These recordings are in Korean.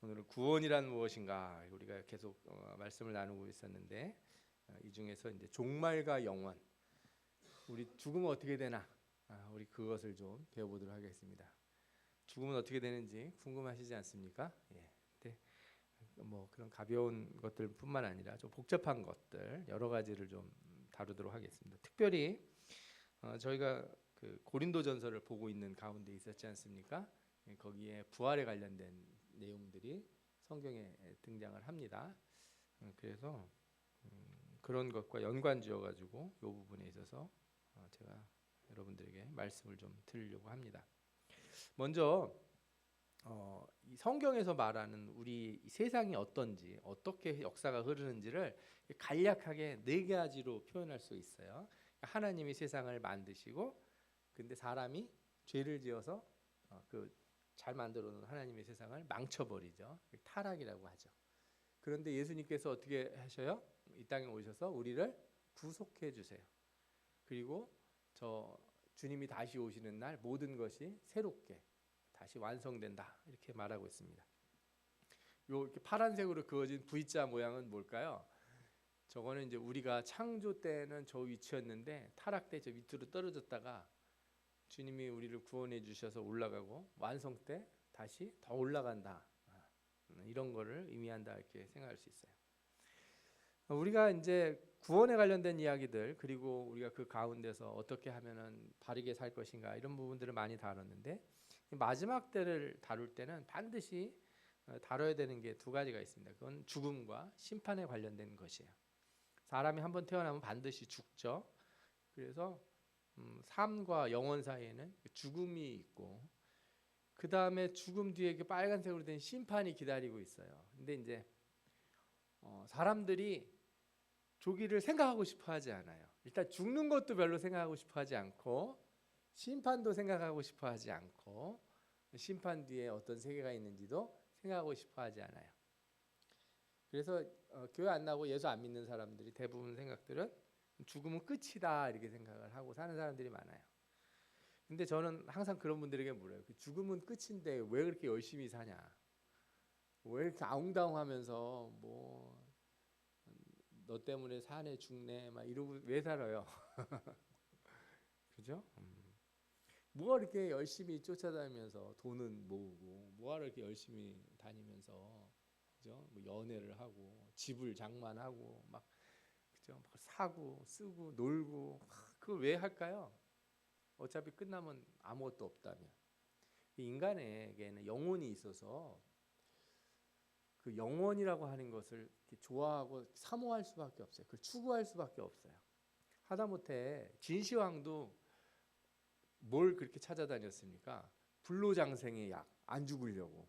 오늘은 구원이란 무엇인가 우리가 계속 말씀을 나누고 있었는데 이 중에서 이제 종말과 영원, 우리 죽으면 어떻게 되나, 우리 그것을 좀 배워보도록 하겠습니다. 죽으면 어떻게 되는지 궁금하시지 않습니까? 예. 근데 뭐 그런 가벼운 것들뿐만 아니라 좀 복잡한 것들 여러 가지를 좀 다루도록 하겠습니다. 특별히 저희가 그 고린도전서를 보고 있는 가운데 있었지 않습니까? 예, 거기에 부활에 관련된 내용들이 성경에 등장을 합니다. 그래서 그런 것과 연관지어 가지고 이 부분에 있어서 제가 여러분들에게 말씀을 좀 드리려고 합니다. 먼저 이 성경에서 말하는 우리 세상이 어떤지, 어떻게 역사가 흐르는지를 간략하게 네 가지로 표현할 수 있어요. 하나님이 세상을 만드시고, 근데 사람이 죄를 지어서 그 잘 만들어 놓은 하나님의 세상을 망쳐버리죠. 타락이라고 하죠. 그런데 예수님께서 어떻게 하셔요? 이 땅에 오셔서 우리를 구속해 주세요. 그리고 저 주님이 다시 오시는 날 모든 것이 새롭게 다시 완성된다, 이렇게 말하고 있습니다. 요 이렇게 파란색으로 그어진 V자 모양은 뭘까요? 저거는 이제 우리가 창조 때는 저 위치였는데 타락 때 저 밑으로 떨어졌다가 주님이 우리를 구원해 주셔서 올라가고 완성 때 다시 더 올라간다, 이런 거를 의미한다, 이렇게 생각할 수 있어요. 우리가 이제 구원에 관련된 이야기들, 그리고 우리가 그 가운데서 어떻게 하면은 바르게 살 것인가, 이런 부분들을 많이 다뤘는데, 마지막 때를 다룰 때는 반드시 다뤄야 되는 게 두 가지가 있습니다. 그건 죽음과 심판에 관련된 것이에요. 사람이 한번 태어나면 반드시 죽죠. 그래서 삶과 영원 사이에는 죽음이 있고, 그 다음에 죽음 뒤에 빨간색으로 된 심판이 기다리고 있어요. 근데 이제 사람들이 조기를 생각하고 싶어 하지 않아요. 일단 죽는 것도 별로 생각하고 싶어 하지 않고, 심판도 생각하고 싶어 하지 않고, 심판 뒤에 어떤 세계가 있는지도 생각하고 싶어 하지 않아요. 그래서 교회 안 나오고 예수 안 믿는 사람들이 대부분 생각들은 죽으면 끝이다, 이렇게 생각을 하고 사는 사람들이 많아요. 근데 저는 항상 그런 분들에게 물어요. 죽으면 끝인데 왜 그렇게 열심히 사냐? 왜 이렇게 아웅다웅하면서 뭐 너 때문에 사네 죽네 막 이러고 왜 살아요? 그죠? 뭐가 이렇게 열심히 쫓아다니면서 돈은 모으고, 뭐가 이렇게 열심히 다니면서, 그죠? 뭐 연애를 하고 집을 장만하고 막, 그죠? 막 사고 쓰고 놀고, 그걸 왜 할까요? 어차피 끝나면 아무것도 없다면. 인간에게는 영혼이 있어서 그 영혼이라고 하는 것을 이렇게 좋아하고 사모할 수밖에 없어요. 그걸 추구할 수밖에 없어요. 하다못해 진시황도 뭘 그렇게 찾아다녔습니까? 불로장생의 약, 안 죽으려고.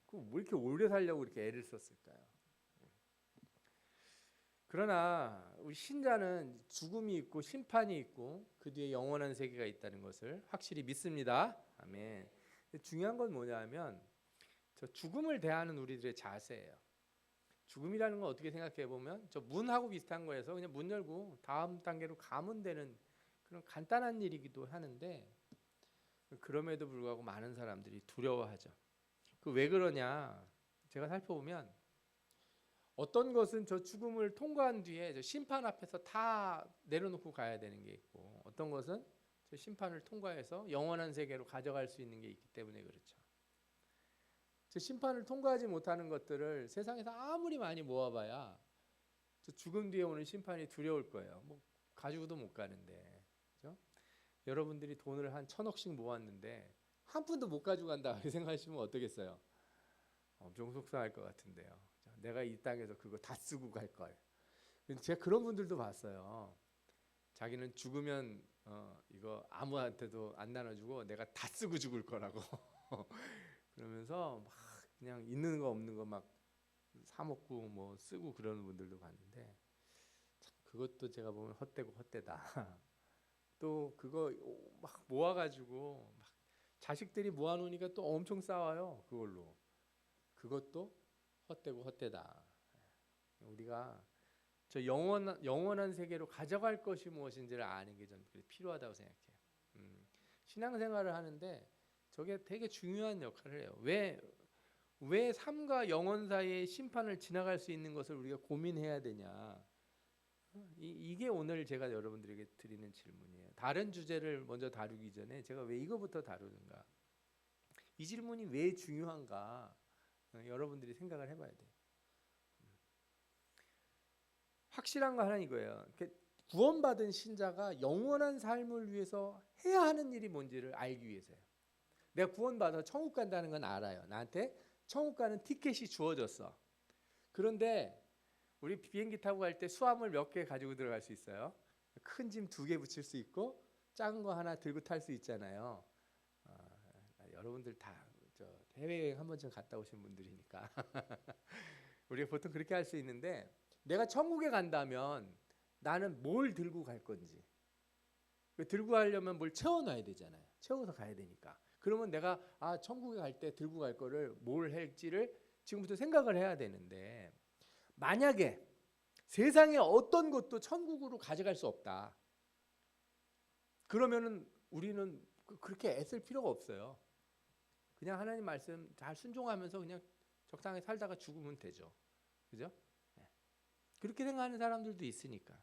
그왜 이렇게 오래 살려고 이렇게 애를 썼을까요? 그러나 우리 신자는 죽음이 있고 심판이 있고 그 뒤에 영원한 세계가 있다는 것을 확실히 믿습니다. 아멘. 근데 중요한 건 뭐냐면 저 죽음을 대하는 우리들의 자세예요. 죽음이라는 건 어떻게 생각해 보면 저 문하고 비슷한 거여서 그냥 문 열고 다음 단계로 가면 되는 그런 간단한 일이기도 하는데, 그럼에도 불구하고 많은 사람들이 두려워하죠. 그 왜 그러냐? 제가 살펴보면 어떤 것은 저 죽음을 통과한 뒤에 저 심판 앞에서 다 내려놓고 가야 되는 게 있고, 어떤 것은 저 심판을 통과해서 영원한 세계로 가져갈 수 있는 게 있기 때문에 그렇죠. 저 심판을 통과하지 못하는 것들을 세상에서 아무리 많이 모아봐야 저 죽음 뒤에 오는 심판이 두려울 거예요. 뭐 가지고도 못 가는데, 그죠? 여러분들이 돈을 한 1,000억씩 모았는데 한 푼도 못 가져간다, 이렇게 생각하시면 어떠겠어요? 엄청 속상할 것 같은데요. 내가 이 땅에서 그거 다 쓰고 갈 걸. 근데 제가 그런 분들도 봤어요. 자기는 죽으면 이거 아무한테도 안 나눠주고 내가 다 쓰고 죽을 거라고. 그러면서 막 그냥 있는 거 없는 거 막 사 먹고 뭐 쓰고 그러는 분들도 봤는데, 참 그것도 제가 보면 헛되고 헛되다. 또 그거 막 모아가지고 막 자식들이 모아놓으니까 또 엄청 싸워요, 그걸로. 그것도 헛되고 헛되다. 우리가 저 영원한 세계로 가져갈 것이 무엇인지를 아는 게 좀 필요하다고 생각해요. 신앙생활을 하는데 저게 되게 중요한 역할을 해요. 왜 왜 삶과 영원 사이의 심판을 지나갈 수 있는 것을 우리가 고민해야 되냐? 이게 오늘 제가 여러분들에게 드리는 질문이에요. 다른 주제를 먼저 다루기 전에 제가 왜 이거부터 다루는가? 이 질문이 왜 중요한가? 여러분들이 생각을 해봐야 돼요. 확실한 거 하나 이거예요. 구원받은 신자가 영원한 삶을 위해서 해야 하는 일이 뭔지를 알기 위해서요. 내가 구원받아 천국 간다는 건 알아요. 나한테 천국 가는 티켓이 주어졌어. 그런데 우리 비행기 타고 갈 때 수화물 몇 개 가지고 들어갈 수 있어요. 큰 짐 2개 붙일 수 있고 작은 거 하나 들고 탈 수 있잖아요. 여러분들 다 해외여행 한 번쯤 갔다 오신 분들이니까 우리가 보통 그렇게 할 수 있는데, 내가 천국에 간다면 나는 뭘 들고 갈 건지, 들고 가려면 뭘 채워놔야 되잖아요. 채워서 가야 되니까. 그러면 내가 천국에 갈 때 들고 갈 거를 뭘 할지를 지금부터 생각을 해야 되는데, 만약에 세상에 어떤 것도 천국으로 가져갈 수 없다, 그러면은 우리는 그렇게 애쓸 필요가 없어요. 그냥 하나님 말씀 잘 순종하면서 그냥 적당히 살다가 죽으면 되죠. 그죠? 그렇게 생각하는 사람들도 있으니까.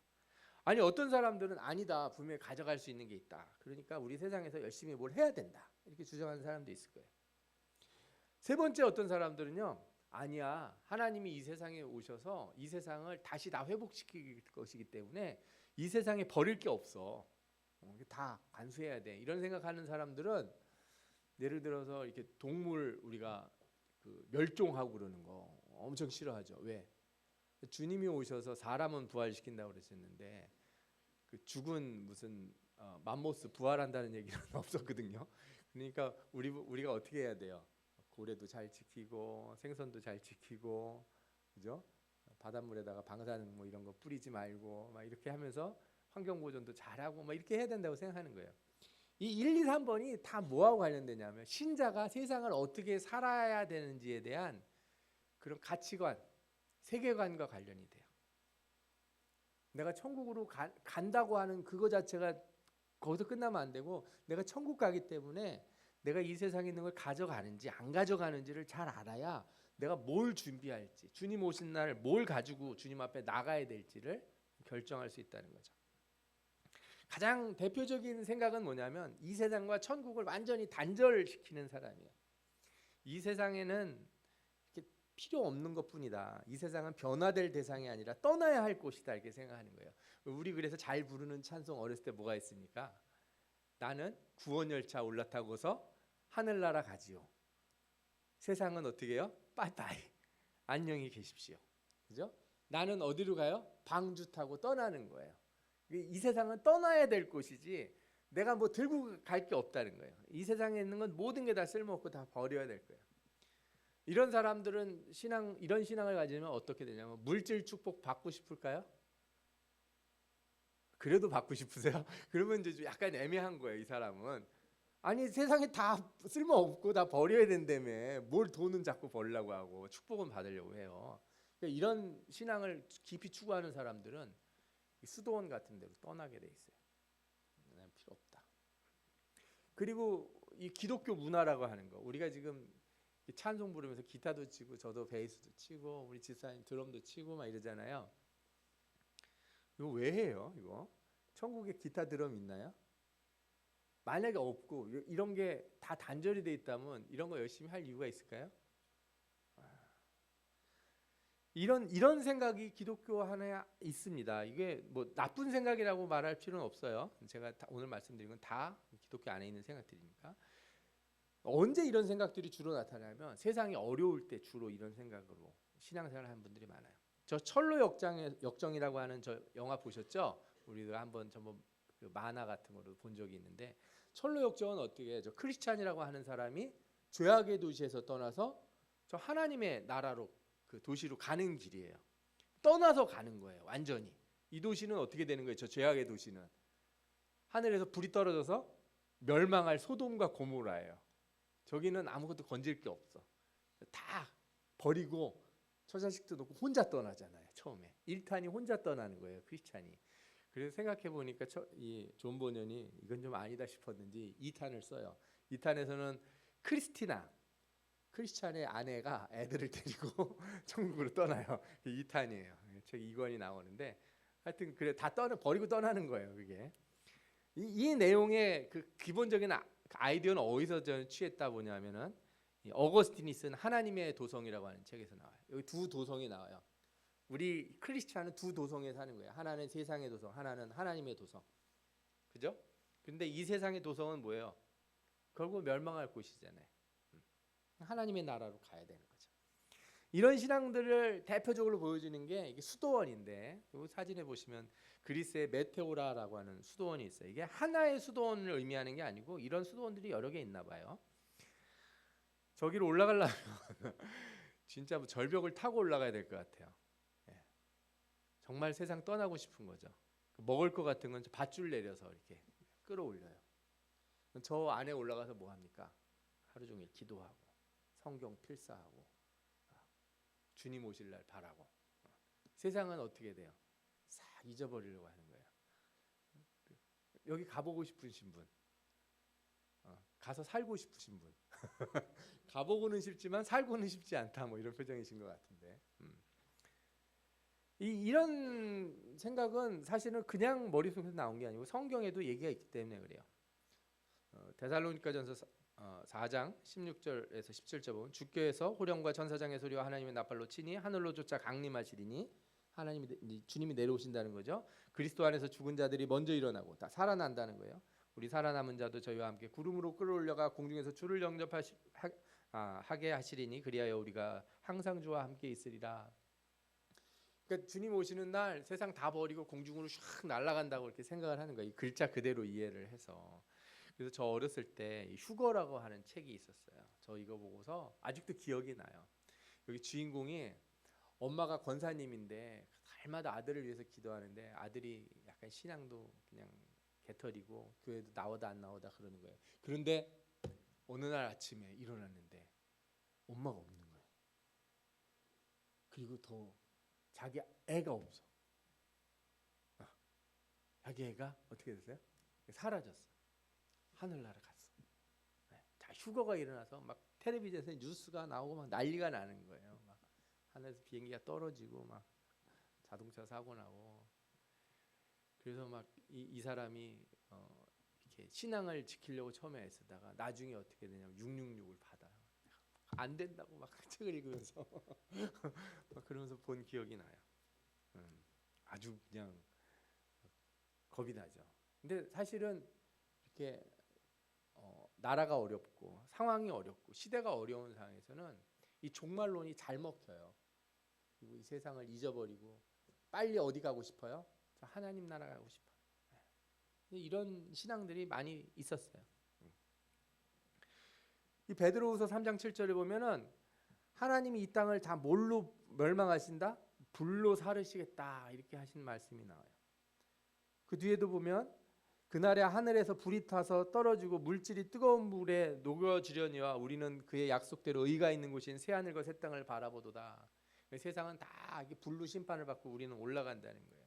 아니, 어떤 사람들은 아니다, 분명히 가져갈 수 있는 게 있다, 그러니까 우리 세상에서 열심히 뭘 해야 된다, 이렇게 주장하는 사람도 있을 거예요. 세 번째, 어떤 사람들은요, 아니야, 하나님이 이 세상에 오셔서 이 세상을 다시 다 회복시킬 것이기 때문에 이 세상에 버릴 게 없어, 다 관수해야 돼, 이런 생각하는 사람들은, 예를 들어서 이렇게 동물 우리가 멸종하고 그러는 거 엄청 싫어하죠. 왜? 주님이 오셔서 사람은 부활시킨다고 그러셨는데 그 죽은 무슨 맘모스 부활한다는 얘기는 없었거든요. 그러니까 우리가 어떻게 해야 돼요? 고래도 잘 지키고 생선도 잘 지키고, 그죠? 바닷물에다가 방사능 뭐 이런 거 뿌리지 말고 막 이렇게 하면서 환경 보존도 잘하고 막 이렇게 해야 된다고 생각하는 거예요. 이 1, 2, 3번이 다 뭐하고 관련되냐면 신자가 세상을 어떻게 살아야 되는지에 대한 그런 가치관, 세계관과 관련이 돼요. 내가 천국으로 간다고 하는 그거 자체가 거기서 끝나면 안 되고, 내가 천국 가기 때문에 내가 이 세상에 있는 걸 가져가는지 안 가져가는지를 잘 알아야 내가 뭘 준비할지, 주님 오신 날 뭘 가지고 주님 앞에 나가야 될지를 결정할 수 있다는 거죠. 가장 대표적인 생각은 뭐냐면 이 세상과 천국을 완전히 단절시키는 사람이에요. 이 세상에는 필요 없는 것뿐이다, 이 세상은 변화될 대상이 아니라 떠나야 할 곳이다, 이렇게 생각하는 거예요. 우리 그래서 잘 부르는 찬송 어렸을 때 뭐가 있습니까? 나는 구원열차 올라타고서 하늘나라 가지요. 세상은 어떻게 해요? 빠이빠이, 안녕히 계십시오. 그죠? 나는 어디로 가요? 방주 타고 떠나는 거예요. 이 세상은 떠나야 될 곳이지 내가 뭐 들고 갈 게 없다는 거예요. 이 세상에 있는 건 모든 게 다 쓸모없고 다 버려야 될 거예요. 이런 사람들은 이런 신앙을 가지면 어떻게 되냐면, 물질 축복 받고 싶을까요? 그래도 받고 싶으세요? 그러면 이제 약간 애매한 거예요. 이 사람은 아니, 세상에 다 쓸모없고 다 버려야 된다며 뭘 돈은 자꾸 벌려고 하고 축복은 받으려고 해요. 그러니까 이런 신앙을 깊이 추구하는 사람들은 수도원 같은 데로 떠나게 돼 있어요. 난 필요 없다. 그리고 이 기독교 문화라고 하는 거, 우리가 지금 찬송 부르면서 기타도 치고 저도 베이스도 치고 우리 집사님 드럼도 치고 막 이러잖아요. 이거 왜 해요? 이거 천국에 기타 드럼 있나요? 만약에 없고 이런 게 다 단절이 돼 있다면 이런 거 열심히 할 이유가 있을까요? 이런 생각이 기독교 안에 있습니다. 이게 뭐 나쁜 생각이라고 말할 필요는 없어요. 제가 오늘 말씀드린 건 다 기독교 안에 있는 생각들이니까. 언제 이런 생각들이 주로 나타나면 세상이 어려울 때 주로 이런 생각으로 신앙생활을 하는 분들이 많아요. 저 철로 역정이라고 하는 저 영화 보셨죠? 우리가 한번 전번 그 만화 같은 거로 본 적이 있는데, 철로 역정은 어떻게 해요? 저 크리스찬이라고 하는 사람이 죄악의 도시에서 떠나서 저 하나님의 나라로, 그 도시로 가는 길이에요. 떠나서 가는 거예요. 완전히. 이 도시는 어떻게 되는 거예요? 저 죄악의 도시는 하늘에서 불이 떨어져서 멸망할 소돔과 고모라예요. 저기는 아무것도 건질 게 없어. 다 버리고 처자식도 놓고 혼자 떠나잖아요. 처음에 1탄이 혼자 떠나는 거예요, 크리스찬이. 그래서 생각해 보니까 이 존 보년이 이건 좀 아니다 싶었는지 2탄을 써요. 2탄에서는 크리스찬의 아내가 애들을 데리고 천국으로 떠나요. 2탄이에요. 책 2권이 나오는데 하여튼 그래 다 버리고 떠나는 거예요. 그게 이 내용의 그 기본적인 아이디어는 어디서 저는 취했다 보냐면은 이 어거스틴이 쓴 하나님의 도성이라고 하는 책에서 나와요. 여기 두 도성이 나와요. 우리 크리스찬은 두 도성에 사는 거예요. 하나는 세상의 도성, 하나는 하나님의 도성. 그죠? 근데 이 세상의 도성은 뭐예요? 결국 멸망할 곳이잖아요. 하나님의 나라로 가야 되는 거죠. 이런 신앙들을 대표적으로 보여주는 게 이게 수도원인데, 이 사진에 보시면 그리스의 메테오라라고 하는 수도원이 있어요. 이게 하나의 수도원을 의미하는 게 아니고 이런 수도원들이 여러 개 있나 봐요. 저기로 올라가려면 진짜 뭐 절벽을 타고 올라가야 될 것 같아요. 예. 정말 세상 떠나고 싶은 거죠. 먹을 것 같은 건 밧줄 내려서 이렇게 끌어올려요. 저 안에 올라가서 뭐 합니까? 하루 종일 기도하고 성경 필사하고 주님 오실 날 바라고. 세상은 어떻게 돼요? 싹 잊어버리려고 하는 거예요. 여기 가보고 싶으신 분, 가서 살고 싶으신 분, 가보고는 싶지만 살고는 싶지 않다. 뭐 이런 표정이신 것 같은데. 이런 생각은 사실은 그냥 머릿속에서 나온 게 아니고 성경에도 얘기가 있기 때문에 그래요. 데살로니가전서 4장 16절에서 17절 보면 주께서 호령과 천사장의 소리와 하나님의 나팔로 치니 하늘로 쫓아 강림하시리니 주님이 내려오신다는 거죠. 그리스도 안에서 죽은 자들이 먼저 일어나고 다 살아난다는 거예요. 우리 살아남은 자도 저희와 함께 구름으로 끌어올려가 공중에서 주를 영접하게 하시리니 그리하여 우리가 항상 주와 함께 있으리라. 그러니까 주님 오시는 날 세상 다 버리고 공중으로 샥 날아간다고 이렇게 생각을 하는 거예요. 이 글자 그대로 이해를 해서. 그래서 저 어렸을 때 휴거라고 하는 책이 있었어요. 저 이거 보고서 아직도 기억이 나요. 여기 주인공이 엄마가 권사님인데 달마다 아들을 위해서 기도하는데 아들이 약간 신앙도 그냥 개털이고 교회도 나오다 안 나오다 그러는 거예요. 그런데 어느 날 아침에 일어났는데 엄마가 없는 거예요. 그리고 더 자기 애가 없어. 자기 애가 어떻게 됐어요? 사라졌어. 하늘나라 갔어. 다 휴거가 일어나서 막 텔레비전에서 뉴스가 나오고 막 난리가 나는 거예요. 막 하늘에서 비행기가 떨어지고 막 자동차 사고 나고. 그래서 막 이 사람이 이렇게 신앙을 지키려고 처음에 애쓰다가 나중에 어떻게 되냐면 666을 받아요. 안 된다고 막 책을 읽으면서 막 그러면서 본 기억이 나요. 아주 그냥 겁이 나죠. 근데 사실은 이렇게 나라가 어렵고 상황이 어렵고 시대가 어려운 상황에서는 이 종말론이 잘 먹혀요. 그리고 이 세상을 잊어버리고 빨리 어디 가고 싶어요? 저 하나님 나라 가고 싶어요. 이런 신앙들이 많이 있었어요. 이 베드로후서 3장 7절에 보면은 하나님이 이 땅을 다 뭘로 멸망하신다? 불로 사르시겠다 이렇게 하신 말씀이 나와요. 그 뒤에도 보면 그날에 하늘에서 불이 타서 떨어지고 물질이 뜨거운 물에 녹여지려니와 우리는 그의 약속대로 의가 있는 곳인 새 하늘과 새 땅을 바라보도다. 세상은 다 불로 심판을 받고 우리는 올라간다는 거예요.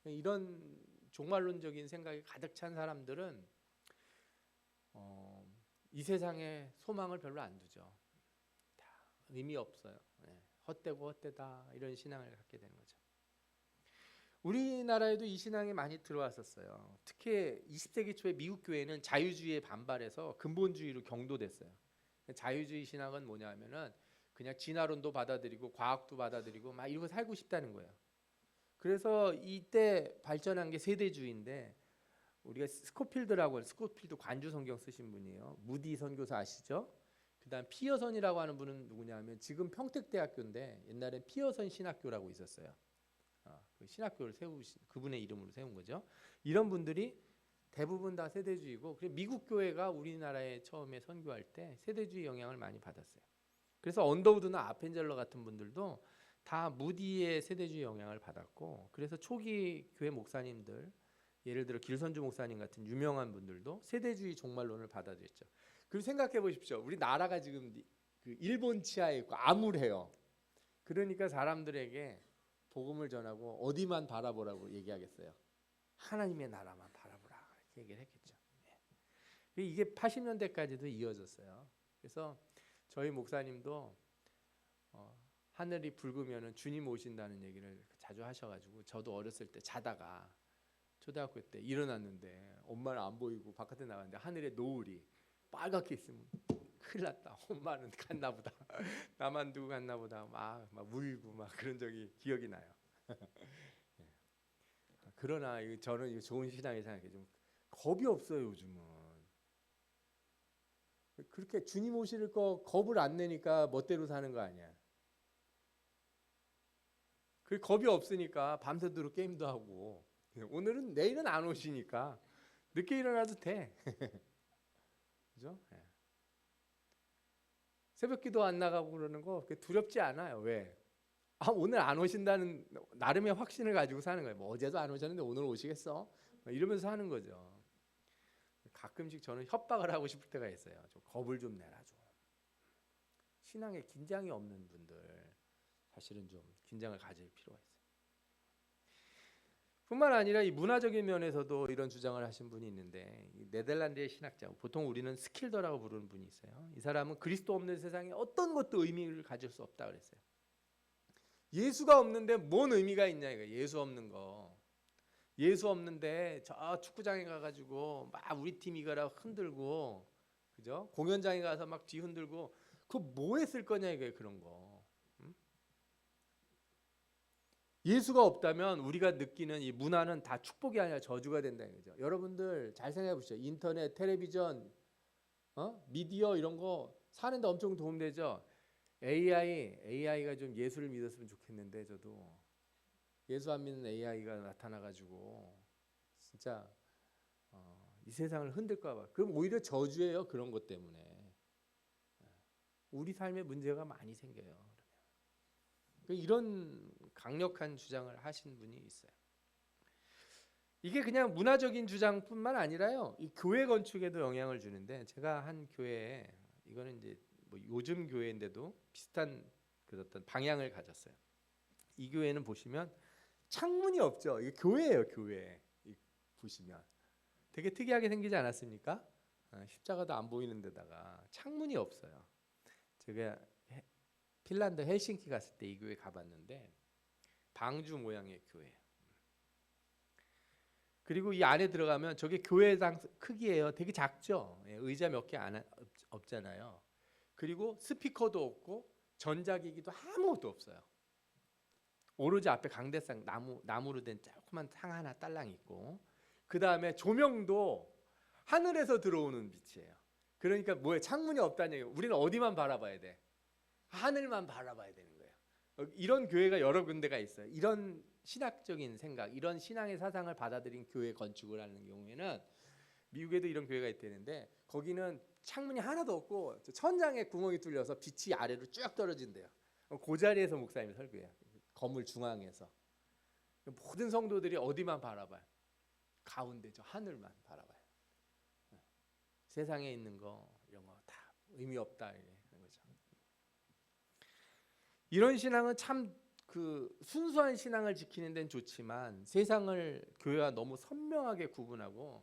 이런 종말론적인 생각이 가득 찬 사람들은 이 세상에 소망을 별로 안 두죠. 다 의미 없어요. 헛되고 헛되다 이런 신앙을 갖게 되는 거죠. 우리나라에도 이 신앙이 많이 들어왔었어요. 특히 20세기 초에 미국 교회는 자유주의에 반발해서 근본주의로 경도됐어요. 자유주의 신앙은 뭐냐면은 그냥 진화론도 받아들이고 과학도 받아들이고 막 이러고 살고 싶다는 거예요. 그래서 이때 발전한 게 세대주의인데 우리가 스코필드 관주 성경 쓰신 분이에요. 무디 선교사 아시죠? 그다음 피어선이라고 하는 분은 누구냐면 지금 평택대학교인데 옛날엔 피어선 신학교라고 있었어요. 그 신학교를 세우신 그분의 이름으로 세운 거죠. 이런 분들이 대부분 다 세대주의고, 그리고 미국 교회가 우리나라에 처음에 선교할 때 세대주의 영향을 많이 받았어요. 그래서 언더우드나 아펜젤러 같은 분들도 다 무디의 세대주의 영향을 받았고, 그래서 초기 교회 목사님들, 예를 들어 길선주 목사님 같은 유명한 분들도 세대주의 종말론을 받아들였죠. 그리고 생각해 보십시오. 우리 나라가 지금 그 일본 치하에 있고 암울해요. 그러니까 사람들에게 복음을 전하고 어디만 바라보라고 얘기하겠어요? 하나님의 나라만 바라보라 이렇게 얘기를 했겠죠. 이게 80년대까지도 이어졌어요. 그래서 저희 목사님도 하늘이 붉으면은 주님 오신다는 얘기를 자주 하셔가지고 저도 어렸을 때 자다가 초등학교 때 일어났는데 엄마는 안 보이고 바깥에 나갔는데 하늘에 노을이 빨갛게 있으면 큰일 났다. 엄마는 갔나 보다. 나만 두고 갔나 보다. 막 울고 막 그런 적이 기억이 나요. 그러나 저는 이거 좋은 신앙이 생각해. 좀 겁이 없어요 요즘은. 그렇게 주님 오실 거 겁을 안 내니까 멋대로 사는 거 아니야. 그 겁이 없으니까 밤새도록 게임도 하고 오늘은 내일은 안 오시니까 늦게 일어나도 돼. 그죠? 새벽기도 안 나가고 그러는 거 두렵지 않아요. 왜? 오늘 안 오신다는 나름의 확신을 가지고 사는 거예요. 뭐 어제도 안 오셨는데 오늘 오시겠어? 이러면서 하는 거죠. 가끔씩 저는 협박을 하고 싶을 때가 있어요. 좀 겁을 좀 내라 좀. 신앙에 긴장이 없는 분들 사실은 좀 긴장을 가질 필요가 있어요. 뿐만 아니라 이 문화적인 면에서도 이런 주장을 하신 분이 있는데 이 네덜란드의 신학자, 보통 우리는 스킬더라고 부르는 분이 있어요. 이 사람은 그리스도 없는 세상에 어떤 것도 의미를 가질 수 없다 그랬어요. 예수가 없는데 뭔 의미가 있냐 이거. 예수 없는 거. 예수 없는데 저 축구장에 가가지고 막 우리 팀 이거라 흔들고, 그죠? 공연장에 가서 막 뒤 흔들고 그거 뭐 했을 거냐 이거예요. 그런 거. 예수가 없다면 우리가 느끼는 이 문화는 다 축복이 아니라 저주가 된다는 거죠. 여러분들 잘 생각해 보시죠. 인터넷, 텔레비전, 미디어 이런 거 사는데 엄청 도움되죠. AI가 좀 예수를 믿었으면 좋겠는데 저도 예수 안 믿는 AI가 나타나가지고 진짜 이 세상을 흔들까 봐. 그럼 오히려 저주예요. 그런 것 때문에 우리 삶에 문제가 많이 생겨요. 그러면 이런 강력한 주장을 하신 분이 있어요. 이게 그냥 문화적인 주장뿐만 아니라요. 이 교회 건축에도 영향을 주는데 제가 한 교회에 이거는 이제 뭐 요즘 교회인데도 비슷한 그 어떤 방향을 가졌어요. 이 교회는 보시면 창문이 없죠. 이게 교회예요, 교회. 보시면 되게 특이하게 생기지 않았습니까? 십자가도 안 보이는 데다가 창문이 없어요. 제가 핀란드 헬싱키 갔을 때 이 교회 가봤는데 방주 모양의 교회예요. 그리고 이 안에 들어가면 저게 교회당 크기예요. 되게 작죠. 의자 몇 개 없잖아요. 그리고 스피커도 없고 전자기기도 아무것도 없어요. 오로지 앞에 강대상 나무로 된 조그만 상 하나 딸랑 있고, 그 다음에 조명도 하늘에서 들어오는 빛이에요. 그러니까 뭐에 창문이 없다는 얘기예요. 우리는 어디만 바라봐야 돼? 하늘만 바라봐야 되는 거예요. 이런 교회가 여러 군데가 있어요. 이런 신학적인 생각, 이런 신앙의 사상을 받아들인 교회 건축을 하는 경우에는 미국에도 이런 교회가 있다는데 거기는 창문이 하나도 없고 천장에 구멍이 뚫려서 빛이 아래로 쭉 떨어진대요. 그 자리에서 목사님이 설교해요. 건물 중앙에서. 모든 성도들이 어디만 바라봐요? 가운데 저 하늘만 바라봐요. 세상에 있는 거 이런 거 다 의미 없다 이런 거죠. 이런 신앙은 참 그 순수한 신앙을 지키는 데는 좋지만 세상을 교회와 너무 선명하게 구분하고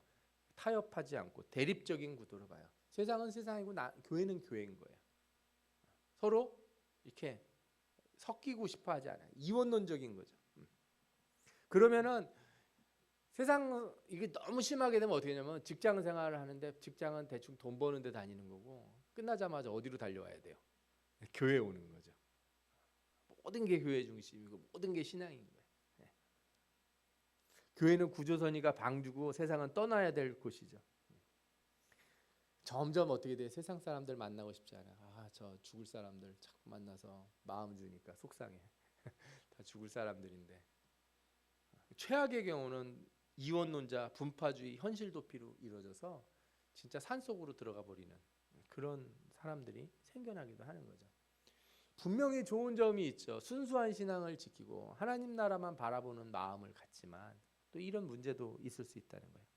타협하지 않고 대립적인 구도로 봐요. 세상은 세상이고 교회는 교회인 거예요. 서로 이렇게 섞이고 싶어 하지 않아요. 이원론적인 거죠. 그러면은 세상 이게 너무 심하게 되면 어떻게 되냐면 직장 생활을 하는데 직장은 대충 돈 버는 데 다니는 거고 끝나자마자 어디로 달려와야 돼요? 교회에 오는 거죠. 모든 게 교회 중심이고 모든 게 신앙인 거예요. 교회는 구조선이가 방주고 세상은 떠나야 될 곳이죠. 점점 어떻게 돼? 세상 사람들 만나고 싶지 않아. 저 죽을 사람들 자꾸 만나서 마음 주니까 속상해. 다 죽을 사람들인데. 최악의 경우는 이원론자, 분파주의, 현실 도피로 이루어져서 진짜 산속으로 들어가 버리는 그런 사람들이 생겨나기도 하는 거죠. 분명히 좋은 점이 있죠. 순수한 신앙을 지키고 하나님 나라만 바라보는 마음을 갖지만 또 이런 문제도 있을 수 있다는 거예요.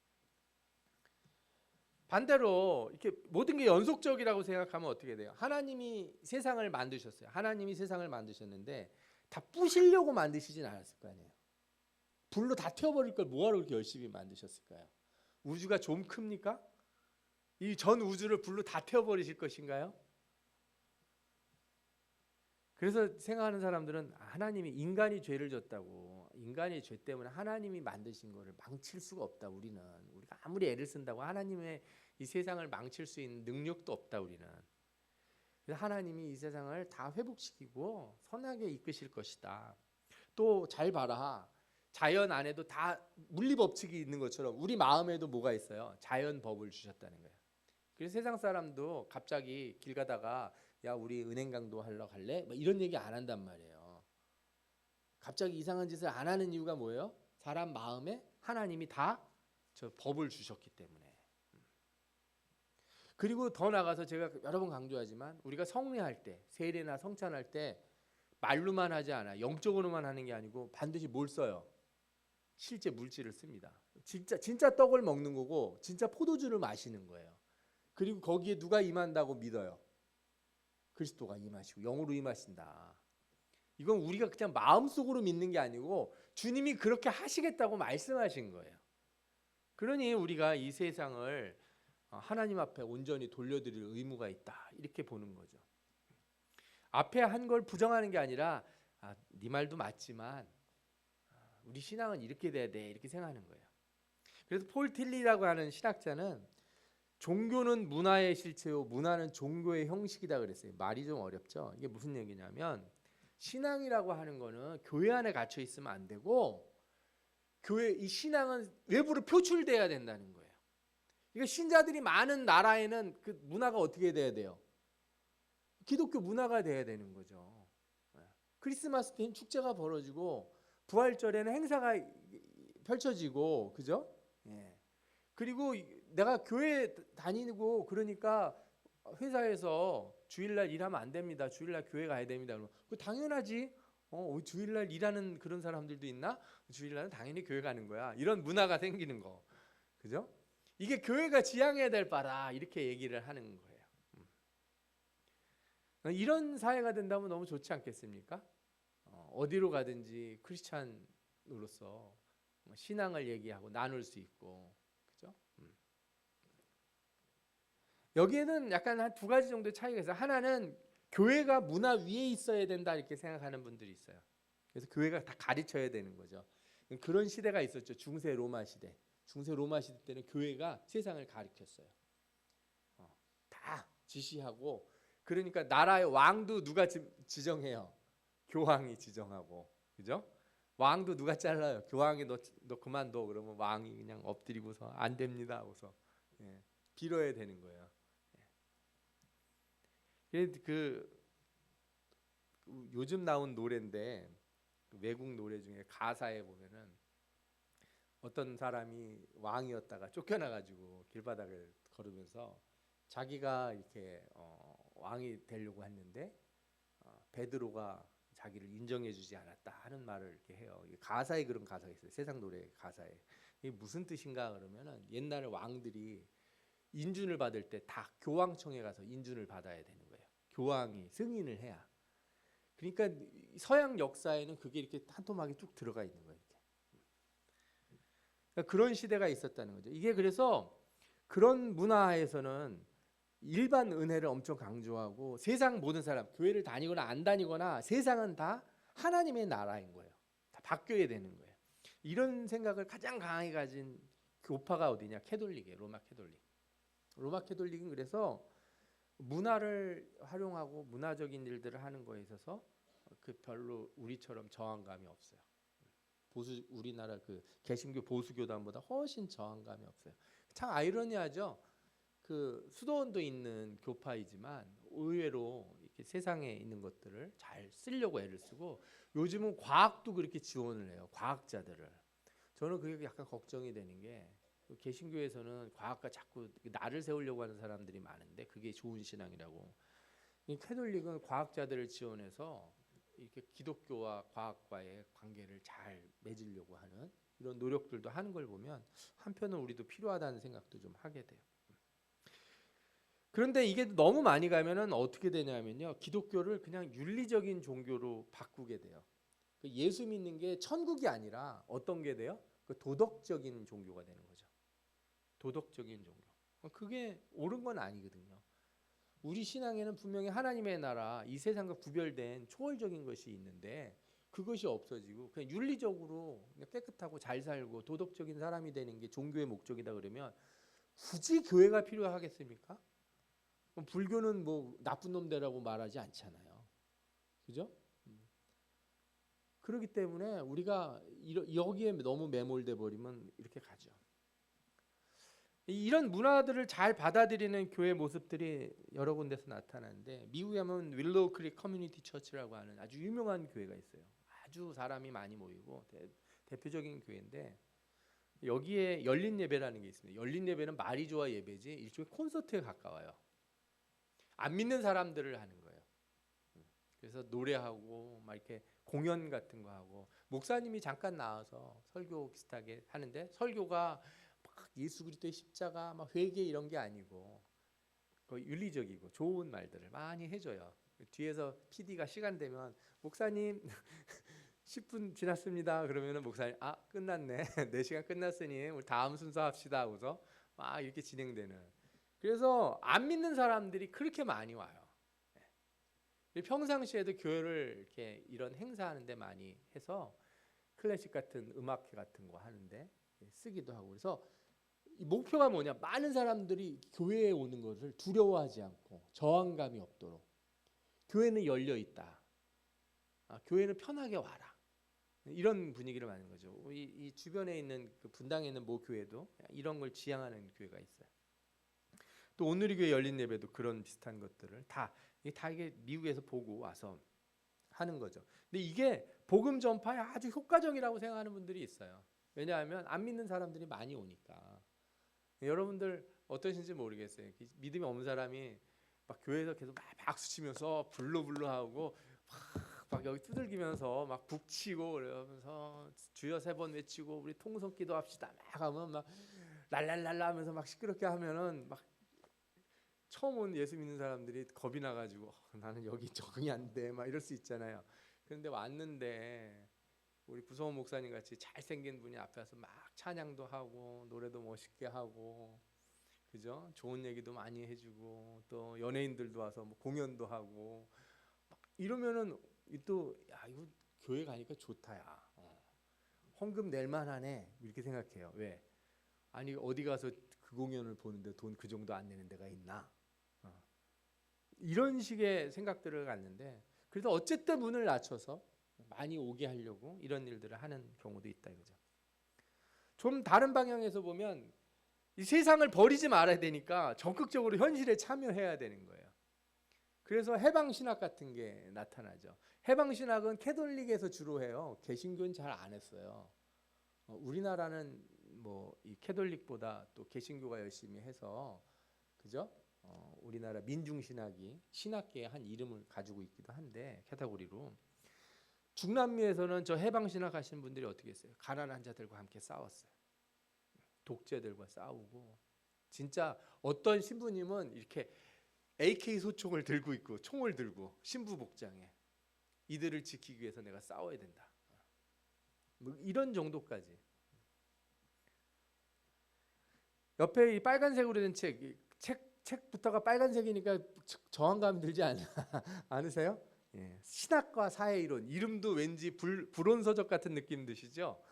반대로 이렇게 모든 게 연속적이라고 생각하면 어떻게 돼요? 하나님이 세상을 만드셨어요. 하나님이 세상을 만드셨는데 다 부시려고 만드시진 않았을 거 아니에요. 불로 다 태워버릴 걸 뭐하러 그렇게 열심히 만드셨을까요? 우주가 좀 큽니까? 이 전 우주를 불로 다 태워버리실 것인가요? 그래서 생각하는 사람들은 하나님이 인간이 죄를 졌다고, 인간의 죄 때문에 하나님이 만드신 거를 망칠 수가 없다. 우리가 아무리 애를 쓴다고 하나님의 이 세상을 망칠 수 있는 능력도 없다. 우리는. 그래서 하나님이 이 세상을 다 회복시키고 선하게 이끄실 것이다. 또 잘 봐라. 자연 안에도 다 물리 법칙이 있는 것처럼 우리 마음에도 뭐가 있어요? 자연 법을 주셨다는 거예요. 그래서 세상 사람도 갑자기 길 가다가 야 우리 은행 강도 하러 갈래? 뭐 이런 얘기 안 한단 말이에요. 갑자기 이상한 짓을 안 하는 이유가 뭐예요? 사람 마음에 하나님이 다 저 법을 주셨기 때문에. 그리고 더 나가서 제가 여러 번 강조하지만 우리가 성례할 때, 세례나 성찬할 때 말로만 하지 않아. 영적으로만 하는 게 아니고 반드시 뭘 써요? 실제 물질을 씁니다. 진짜 떡을 먹는 거고 진짜 포도주를 마시는 거예요. 그리고 거기에 누가 임한다고 믿어요? 그리스도가 임하시고 영으로 임하신다. 이건 우리가 그냥 마음속으로 믿는 게 아니고 주님이 그렇게 하시겠다고 말씀하신 거예요. 그러니 우리가 이 세상을 하나님 앞에 온전히 돌려드릴 의무가 있다. 이렇게 보는 거죠. 앞에 한 걸 부정하는 게 아니라 네 말도 맞지만 우리 신앙은 이렇게 돼야 돼. 이렇게 생각하는 거예요. 그래서 폴 틸리라고 하는 신학자는 종교는 문화의 실체요, 문화는 종교의 형식이다 그랬어요. 말이 좀 어렵죠. 이게 무슨 얘기냐면 신앙이라고 하는 거는 교회 안에 갇혀 있으면 안 되고 이 신앙은 외부로 표출돼야 된다는 거예요. 그러니까 신자들이 많은 나라에는 그 문화가 어떻게 돼야 돼요? 기독교 문화가 돼야 되는 거죠. 크리스마스 때는 축제가 벌어지고 부활절에는 행사가 펼쳐지고, 그죠? 예. 그리고 내가 교회 다니고 그러니까 회사에서 주일날 일하면 안 됩니다. 주일날 교회 가야 됩니다. 그러면 그 당연하지. 주일날 일하는 그런 사람들도 있나? 주일날은 당연히 교회 가는 거야. 이런 문화가 생기는 거, 그죠? 이게 교회가 지향해야 될 바라 이렇게 얘기를 하는 거예요. 이런 사회가 된다면 너무 좋지 않겠습니까? 어디로 가든지 크리스찬으로서 신앙을 얘기하고 나눌 수 있고, 그죠? 여기에는 약간 한 두 가지 정도의 차이가 있어요. 하나는 교회가 문화 위에 있어야 된다 이렇게 생각하는 분들이 있어요. 그래서 교회가 다 가르쳐야 되는 거죠. 그런 시대가 있었죠. 중세 로마 시대. 중세 로마 시대 때는 교회가 세상을 가르쳤어요. 다 지시하고, 그러니까 나라의 왕도 누가 지정해요? 교황이 지정하고, 그죠? 왕도 누가 잘라요? 교황이 너 그만둬. 그러면 왕이 그냥 엎드리고서 안 됩니다 하고서 빌어야 되는 거예요. 요즘 나온 노래인데 외국 노래 중에 가사에 보면은 어떤 사람이 왕이었다가 쫓겨나가지고 길바닥을 걸으면서 자기가 이렇게 왕이 되려고 했는데 베드로가 자기를 인정해주지 않았다 하는 말을 이렇게 해요. 가사에 그런 가사가 있어요. 세상 노래 가사에. 이게 무슨 뜻인가 그러면은 옛날에 왕들이 인준을 받을 때 다 교황청에 가서 인준을 받아야 되는 거예요. 교황이 승인을 해야. 그러니까 서양 역사에는 그게 이렇게 한 토막이 쭉 들어가 있는 거예요. 이렇게. 그러니까 그런 시대가 있었다는 거죠. 이게 그래서 그런 문화에서는 일반 은혜를 엄청 강조하고 세상 모든 사람, 교회를 다니거나 안 다니거나 세상은 다 하나님의 나라인 거예요. 다 바뀌어야 되는 거예요. 이런 생각을 가장 강하게 가진 교파가 어디냐? 캐톨릭이에요. 로마 캐톨릭. 로마 캐톨릭은 그래서 문화를 활용하고 문화적인 일들을 하는 거에 있어서 별로 우리처럼 저항감이 없어요. 우리나라 그 개신교 보수교단보다 훨씬 저항감이 없어요. 참 아이러니하죠. 그 수도원도 있는 교파이지만 의외로 이렇게 세상에 있는 것들을 잘 쓰려고 애를 쓰고 요즘은 과학도 그렇게 지원을 해요. 과학자들을. 저는 그게 약간 걱정이 되는 게 개신교에서는 과학과 자꾸 나를 세우려고 하는 사람들이 많은데 그게 좋은 신앙이라고. 이 캐톨릭은 과학자들을 지원해서 이렇게 기독교와 과학과의 관계를 잘 맺으려고 하는 이런 노력들도 하는 걸 보면 한편은 우리도 필요하다는 생각도 좀 하게 돼요. 그런데 이게 너무 많이 가면은 어떻게 되냐면요, 기독교를 그냥 윤리적인 종교로 바꾸게 돼요. 예수 믿는 게 천국이 아니라 어떤 게 돼요? 그 도덕적인 종교가 되는 거죠. 도덕적인 종교. 그게 옳은 건 아니거든요. 우리 신앙에는 분명히 하나님의 나라, 이 세상과 구별된 초월적인 것이 있는데 그것이 없어지고 그냥 윤리적으로 그냥 깨끗하고 잘 살고 도덕적인 사람이 되는 게 종교의 목적이다 그러면 굳이 교회가 필요하겠습니까? 불교는 뭐 나쁜 놈들이라고 말하지 않잖아요. 그죠? 그렇기 때문에 우리가 여기에 너무 매몰돼 버리면 이렇게 가죠. 이런 문화들을 잘 받아들이는 교회 모습들이 여러 군데서 나타나는데 미국에 하면 윌로우 크릭 커뮤니티 처치라고 하는 아주 유명한 교회가 있어요. 아주 사람이 많이 모이고 대표적인 교회인데 여기에 열린 예배라는 게 있습니다. 열린 예배는 말이 좋아 예배지 일종의 콘서트에 가까워요. 안 믿는 사람들을 하는 거예요. 그래서 노래하고 막 이렇게 공연 같은 거 하고 목사님이 잠깐 나와서 설교 비슷하게 하는데 설교가 막 예수 그리스도의 십자가 막 회개 이런 게 아니고 윤리적이고 좋은 말들을 많이 해줘요. 뒤에서 PD가 시간 되면 목사님 10분 지났습니다. 그러면은 목사님 끝났네. 4시간 끝났으니 우리 다음 순서 합시다 하고서 막 이렇게 진행되는. 그래서 안 믿는 사람들이 그렇게 많이 와요. 평상시에도 교회를 이렇게 이런 행사하는데 많이 해서 클래식 같은 음악회 같은 거 하는데 쓰기도 하고 그래서 이 목표가 뭐냐? 많은 사람들이 교회에 오는 것을 두려워하지 않고 저항감이 없도록 교회는 열려 있다. 교회는 편하게 와라. 이런 분위기를 만드는 거죠. 이 주변에 있는 그 분당에 있는 모 교회도 이런 걸 지향하는 교회가 있어요. 또 오늘의 교회 열린 예배도 그런 비슷한 것들을 다 이게 미국에서 보고 와서 하는 거죠. 근데 이게 복음 전파에 아주 효과적이라고 생각하는 분들이 있어요. 왜냐하면 안 믿는 사람들이 많이 오니까. 여러분들 어떠신지 모르겠어요. 믿음이 없는 사람이 막 교회에서 계속 막 박수 치면서 불러불러 하고 막 여기 두들기면서 막 북치고 그러면서 주여 3번 외치고 우리 통성 기도합시다 막 하면 막 랄랄랄라 하면서 막 시끄럽게 하면은 막 처음 온 예수 믿는 사람들이 겁이 나가지고 나는 여기 적응이 안 돼 막 이럴 수 있잖아요. 그런데 왔는데 우리 구성원 목사님 같이 잘생긴 분이 앞에 와서 막 찬양도 하고 노래도 멋있게 하고 그죠? 좋은 얘기도 많이 해주고 또 연예인들도 와서 뭐 공연도 하고 막 이러면은 또 이거 교회 가니까 좋다야. 헌금 낼 만하네 이렇게 생각해요. 왜? 아니 어디 가서 그 공연을 보는데 돈 그 정도 안 내는 데가 있나? 이런 식의 생각들을 갖는데 그래서 어쨌든 문을 낮춰서 많이 오게 하려고 이런 일들을 하는 경우도 있다 이거죠. 좀 다른 방향에서 보면 이 세상을 버리지 말아야 되니까 적극적으로 현실에 참여해야 되는 거예요. 그래서 해방신학 같은 게 나타나죠. 해방신학은 캐톨릭에서 주로 해요. 개신교는 잘 안 했어요. 우리나라는 뭐 이 캐톨릭보다 또 개신교가 열심히 해서 그죠? 우리나라 민중신학이 신학계의 한 이름을 가지고 있기도 한데 카테고리로 중남미에서는 저 해방신학 하시는 분들이 어떻게 했어요? 가난한 자들과 함께 싸웠어요. 독재들과 싸우고 진짜 어떤 신부님은 이렇게 AK 소총을 들고 있고 총을 들고 신부 복장에 이들을 지키기 위해서 내가 싸워야 된다. 뭐 이런 정도까지. 옆에 이 빨간색으로 된 책부터가 빨간색이니까 저항감 들지 않으세요? 예. 신학과 사회 이론 이름도 왠지 불온서적 같은 느낌 드시죠?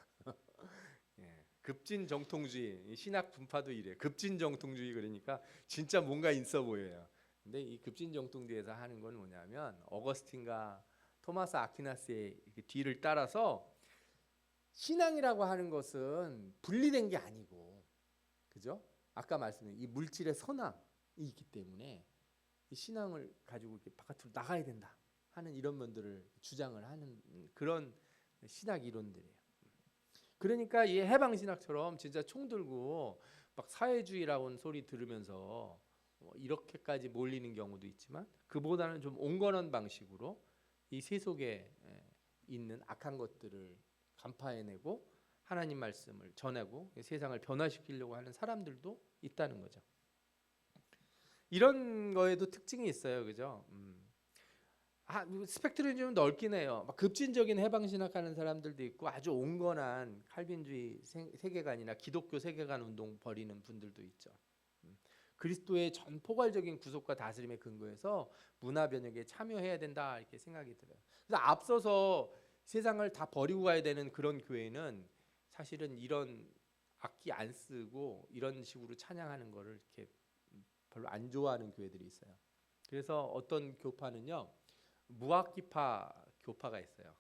예. 급진 정통주의 신학 분파도 이래. 급진 정통주의 그러니까 진짜 뭔가 있어 보여요. 근데 이 급진 정통주의에서 하는 건 뭐냐면 어거스틴과 토마스 아퀴나스의 뒤를 따라서 신앙이라고 하는 것은 분리된 게 아니고 그죠? 아까 말씀드린 이 물질의 선함이 있기 때문에 이 신앙을 가지고 이렇게 바깥으로 나가야 된다 하는 이런 면들을 주장을 하는 그런 신학 이론들이에요. 그러니까 이 해방 신학처럼 진짜 총 들고 막 사회주의라는 소리 들으면서 이렇게까지 몰리는 경우도 있지만 그보다는 좀 온건한 방식으로 이 세속에 있는 악한 것들을 간파해내고 하나님 말씀을 전하고 세상을 변화시키려고 하는 사람들도 있다는 거죠. 이런 거에도 특징이 있어요, 그죠? 스펙트럼이 좀 넓긴 해요. 막 급진적인 해방신학하는 사람들도 있고 아주 온건한 칼빈주의 세계관이나 기독교 세계관 운동 벌이는 분들도 있죠. 그리스도의 전 포괄적인 구속과 다스림의 근거에서 문화 변혁에 참여해야 된다 이렇게 생각이 들어요. 그래서 앞서서 세상을 다 버리고 가야 되는 그런 교회는 사실은 이런 악기 안 쓰고 이런 식으로 찬양하는 거를 이렇게 별로 안 좋아하는 교회들이 있어요. 그래서 어떤 교파는요, 무악기파 교파가 있어요.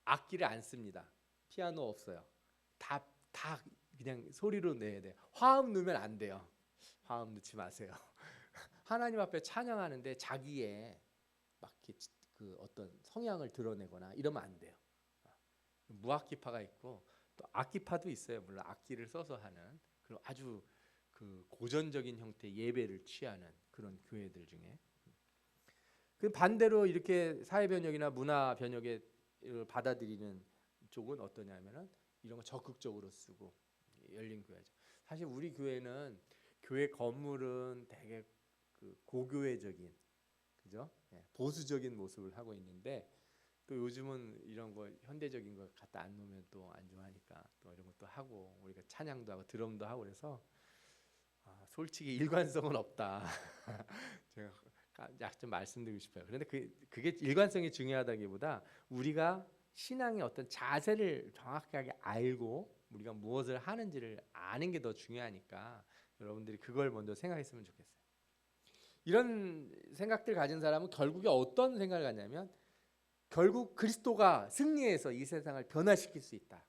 악기를 안 씁니다. 피아노 없어요. 다 그냥 소리로 내야 돼요. 화음 넣으면 안 돼요. 화음 넣지 마세요. 하나님 앞에 찬양하는데 자기의 막 이렇게 그 어떤 성향을 드러내거나 이러면 안 돼요. 무악기파가 있고 또 악기파도 있어요. 물론 악기를 써서 하는 그런 아주 그 고전적인 형태의 예배를 취하는 그런 교회들 중에, 그 반대로 이렇게 사회 변혁이나 문화 변혁에 받아들이는 쪽은 어떠냐면은 이런 거 적극적으로 쓰고 열린 교회죠. 사실 우리 교회는 교회 건물은 되게 그 고교회적인, 그죠? 보수적인 모습을 하고 있는데 또 요즘은 이런 거 현대적인 거 갖다 안 놓으면 또 안 좋아하니까 또 이런 것도 하고 우리가 찬양도 하고 드럼도 하고 그래서 솔직히 일관성은 없다. 제가 좀 말씀드리고 싶어요. 그런데 그게 일관성이 중요하다기보다 우리가 신앙의 어떤 자세를 정확하게 알고 우리가 무엇을 하는지를 아는 게 더 중요하니까 여러분들이 그걸 먼저 생각했으면 좋겠어요. 이런 생각들 가진 사람은 결국에 어떤 생각을 갖냐면 결국 그리스도가 승리해서 이 세상을 변화시킬 수 있다.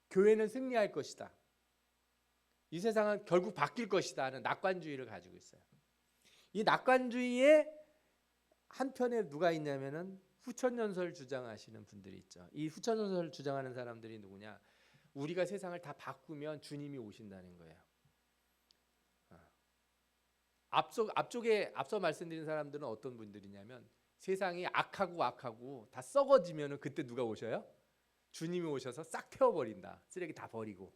교회는 승리할 것이다. 이 세상은 결국 바뀔 것이다 하는 낙관주의를 가지고 있어요. 이 낙관주의의 한편에 누가 있냐면은 후천연설 주장하시는 분들이 있죠. 이 후천연설 주장하는 사람들이 누구냐? 우리가 세상을 다 바꾸면 주님이 오신다는 거예요. 앞서 말씀드린 사람들은 어떤 분들이냐면 세상이 악하고 다 썩어지면은 그때 누가 오셔요? 주님이 오셔서 싹 태워버린다. 쓰레기 다 버리고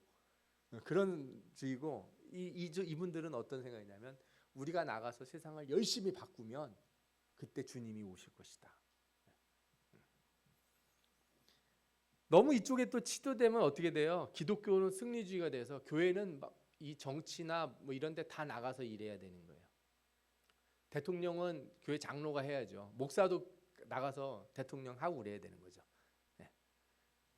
그런 주의고, 이분들은 어떤 생각이냐면 우리가 나가서 세상을 열심히 바꾸면 그때 주님이 오실 것이다. 너무 이쪽에 또 치도되면 어떻게 돼요? 기독교는 승리주의가 돼서 교회는 막 이 정치나 뭐 이런 데 다 나가서 일해야 되는 거예요. 대통령은 교회 장로가 해야죠. 목사도 나가서 대통령 하고 그래야 되는 거죠. 네.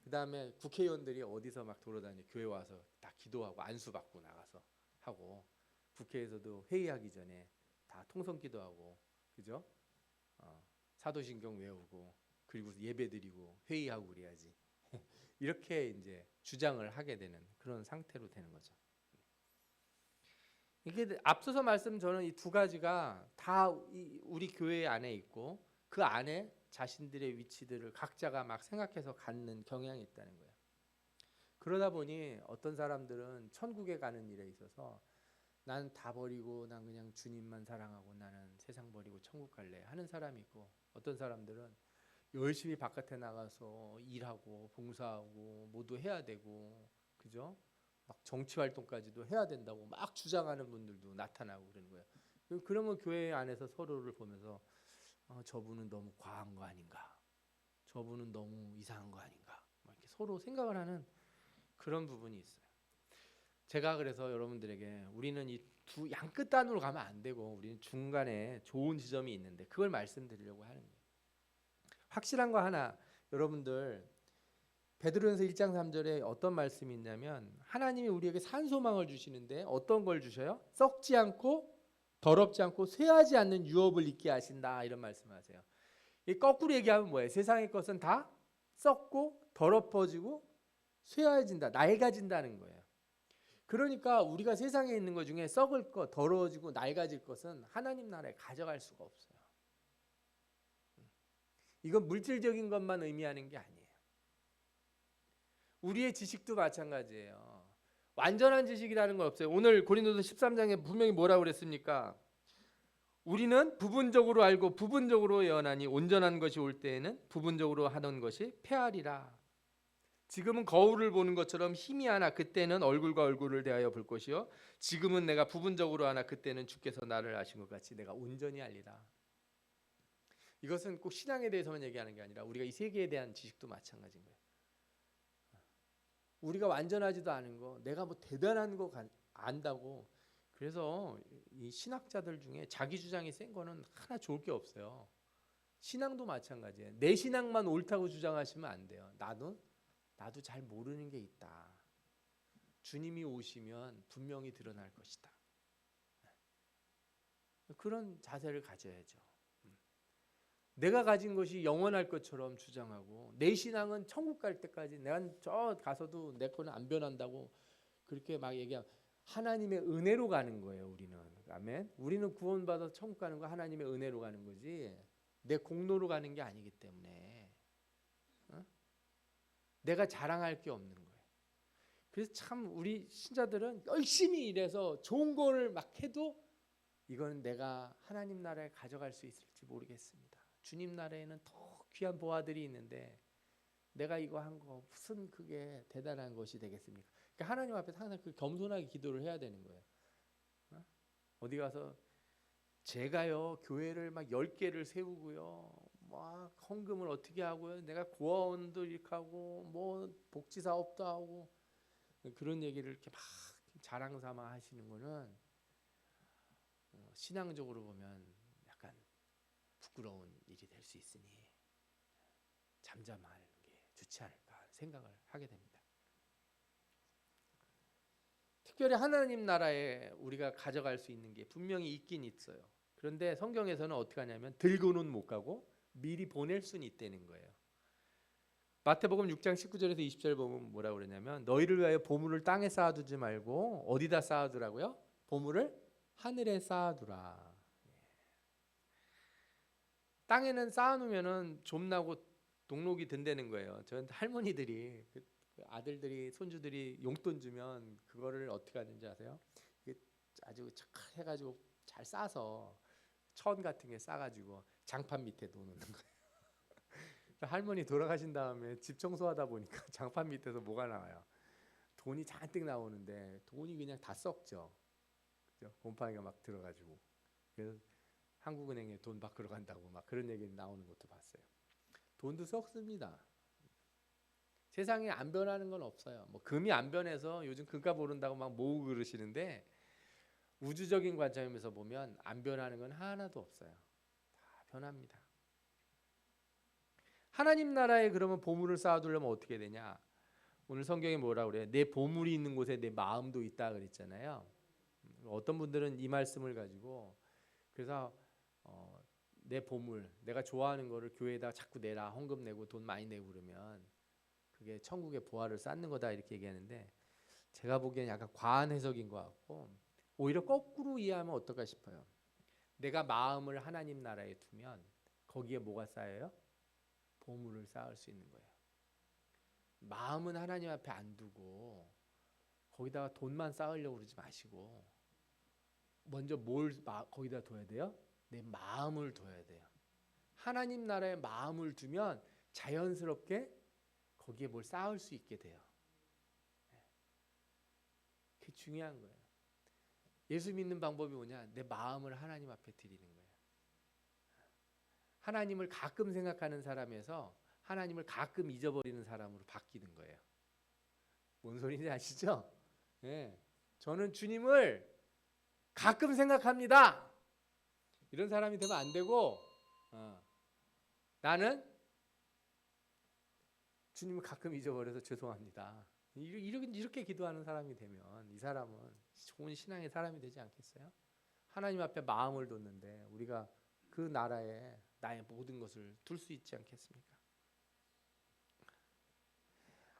그다음에 국회의원들이 어디서 막 돌아다니 교회 와서 다 기도하고 안수 받고 나가서 하고, 국회에서도 회의하기 전에 다 통성 기도하고, 그죠? 사도신경 외우고 그리고 예배드리고 회의하고 그래야지. 이렇게 이제 주장을 하게 되는 그런 상태로 되는 거죠. 이게 앞서서 말씀 저는 이 두 가지가 다 우리 교회 안에 있고 그 안에 자신들의 위치들을 각자가 막 생각해서 갖는 경향이 있다는 거예요. 그러다 보니 어떤 사람들은 천국에 가는 일에 있어서 난 다 버리고 난 그냥 주님만 사랑하고 나는 세상 버리고 천국 갈래 하는 사람이 있고, 어떤 사람들은 열심히 바깥에 나가서 일하고 봉사하고 모두 해야 되고, 그죠? 막 정치 활동까지도 해야 된다고 막 주장하는 분들도 나타나고 그러는 거예요. 그러면 교회 안에서 서로를 보면서 저분은 너무 과한 거 아닌가? 저분은 너무 이상한 거 아닌가? 막 이렇게 서로 생각을 하는 그런 부분이 있어요. 제가 그래서 여러분들에게 우리는 이 두 양끝단으로 가면 안 되고 우리는 중간에 좋은 지점이 있는데 그걸 말씀드리려고 하는 거예요. 확실한 거 하나, 여러분들 베드로전서 1장 3절에 어떤 말씀이 있냐면 하나님이 우리에게 산 소망을 주시는데 어떤 걸 주셔요? 썩지 않고 더럽지 않고 쇠하지 않는 유업을 있게 하신다, 이런 말씀하세요. 이 거꾸로 얘기하면 뭐예요? 세상의 것은 다 썩고 더럽어지고 쇠해진다, 낡아진다는 거예요. 그러니까 우리가 세상에 있는 것 중에 썩을 것, 더러워지고 낡아질 것은 하나님 나라에 가져갈 수가 없어요. 이건 물질적인 것만 의미하는 게 아니에요. 우리의 지식도 마찬가지예요. 완전한 지식이라는 건 없어요. 오늘 고린도서 13장에 분명히 뭐라고 그랬습니까? 우리는 부분적으로 알고 부분적으로 예언하니 온전한 것이 올 때에는 부분적으로 하던 것이 패하리라. 지금은 거울을 보는 것처럼 희미하나 그때는 얼굴과 얼굴을 대하여 볼 것이요 지금은 내가 부분적으로 하나 그때는 주께서 나를 아신 것 같이 내가 온전히 알리라. 이것은 꼭 신앙에 대해서만 얘기하는 게 아니라 우리가 이 세계에 대한 지식도 마찬가지인 거예요. 우리가 완전하지도 않은 거, 내가 뭐 대단한 거 안다고 그래서 이 신학자들 중에 자기 주장이 센 거는 하나 좋을 게 없어요. 신앙도 마찬가지예요. 내 신앙만 옳다고 주장하시면 안 돼요. 나도 잘 모르는 게 있다. 주님이 오시면 분명히 드러날 것이다. 그런 자세를 가져야죠. 내가 가진 것이 영원할 것처럼 주장하고 내 신앙은 천국 갈 때까지 내가 저 가서도 내 거는 안 변한다고 그렇게 막 얘기하면 하나님의 은혜로 가는 거예요. 우리는. 아멘. 우리는 구원받아서 천국 가는 거 하나님의 은혜로 가는 거지 내 공로로 가는 게 아니기 때문에 내가 자랑할 게 없는 거예요. 그래서 참 우리 신자들은 열심히 일해서 좋은 거를 막 해도 이거는 내가 하나님 나라에 가져갈 수 있을지 모르겠습니다. 주님 나라에는 더 귀한 보화들이 있는데 내가 이거 한 거 무슨 그게 대단한 것이 되겠습니까? 그러니까 하나님 앞에서 항상 그 겸손하게 기도를 해야 되는 거예요. 어디 가서 제가요 교회를 막 10개를 세우고요 막 헌금을 어떻게 하고요 내가 고아원도 이렇게 하고 뭐 복지 사업도 하고 그런 얘기를 이렇게 막 자랑 삼아 하시는 거는 신앙적으로 보면 약간 부끄러운 일이 될 수 있으니 잠잠하는 게 좋지 않을까 생각을 하게 됩니다. 특별히 하나님 나라에 우리가 가져갈 수 있는 게 분명히 있긴 있어요. 그런데 성경에서는 어떻게 하냐면 들고는 못 가고 미리 보낼 수는 있다는 거예요. 마태복음 6장 19절에서 20절 보면 뭐라고 그러냐면 너희를 위하여 보물을 땅에 쌓아두지 말고 어디다 쌓아두라고요? 보물을 하늘에 쌓아두라. 땅에는 쌓아놓으면은 좀나고 녹록이 든다는 거예요. 저는 할머니들이 그 아들들이 손주들이 용돈 주면 그거를 어떻게 하는지 아세요? 아주 착 해가지고 잘 싸서 천 같은 게 싸가지고 장판 밑에 놓는 거예요. 할머니 돌아가신 다음에 집 청소하다 보니까 장판 밑에서 뭐가 나와요? 돈이 잔뜩 나오는데 돈이 그냥 다 썩죠. 그죠? 곰팡이가 막 들어가지고 그래서 한국은행에 돈 밖으로 간다고 막 그런 얘기 나오는 것도 봤어요. 돈도 썩습니다. 세상에 안 변하는 건 없어요. 뭐 금이 안 변해서 요즘 금값 오른다고 막 모으고 그러시는데 우주적인 관점에서 보면 안 변하는 건 하나도 없어요. 다 변합니다. 하나님 나라에 그러면 보물을 쌓아두려면 어떻게 되냐? 오늘 성경에 뭐라 그래요? 내 보물이 있는 곳에 내 마음도 있다 그랬잖아요. 어떤 분들은 이 말씀을 가지고 그래서 내 보물, 내가 좋아하는 거를 교회에다 자꾸 내라, 헌금 내고 돈 많이 내고 그러면 그게 천국의 보화를 쌓는 거다 이렇게 얘기하는데 제가 보기엔 약간 과한 해석인 것 같고 오히려 거꾸로 이해하면 어떨까 싶어요. 내가 마음을 하나님 나라에 두면 거기에 뭐가 쌓여요? 보물을 쌓을 수 있는 거예요. 마음은 하나님 앞에 안 두고 거기다가 돈만 쌓으려고 그러지 마시고 먼저 뭘 거기다 둬야 돼요? 내 마음을 둬야 돼요. 하나님 나라에 마음을 두면 자연스럽게 거기에 뭘 쌓을 수 있게 돼요. 그게 중요한 거예요. 예수 믿는 방법이 뭐냐? 내 마음을 하나님 앞에 드리는 거예요. 하나님을 가끔 생각하는 사람에서 하나님을 가끔 잊어버리는 사람으로 바뀌는 거예요. 뭔 소리인지 아시죠? 네. 저는 주님을 가끔 생각합니다. 이런 사람이 되면 안 되고 나는 주님을 가끔 잊어버려서 죄송합니다. 이렇게 기도하는 사람이 되면 이 사람은 좋은 신앙의 사람이 되지 않겠어요? 하나님 앞에 마음을 뒀는데 우리가 그 나라에 나의 모든 것을 둘 수 있지 않겠습니까?